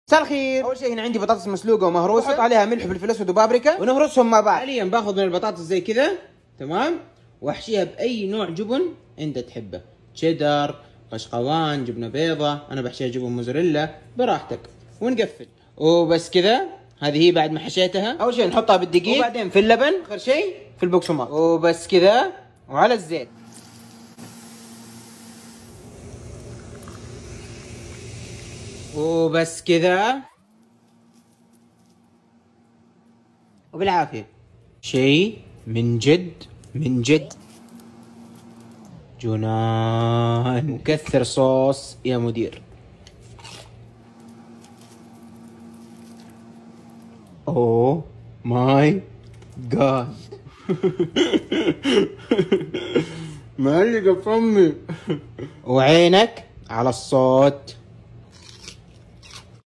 مساء الخير. اول شيء هنا عندي بطاطس مسلوقه ومهروسه، احط عليها ملح وفلفل اسود وبابريكا ونهرسهم مع بعض. حاليا باخذ من البطاطس زي كذا تمام، واحشيها باي نوع جبن انت تحبه، تشيدر، قشقوان، جبنه بيضه، انا بحشيها جبن موزاريلا براحتك، ونقفل وبس كذا. هذه هي بعد ما حشيتها. اول شيء نحطها بالدقيق وبعدين في اللبن، اخر شيء في البقسماط وبس كذا، وعلى الزيت. وبس كذا وبالعافية. شيء من جد من جد جنان. وكثر صوص يا مدير. اوه ماي جاد. معلقة فمي. وعينك على الصوت.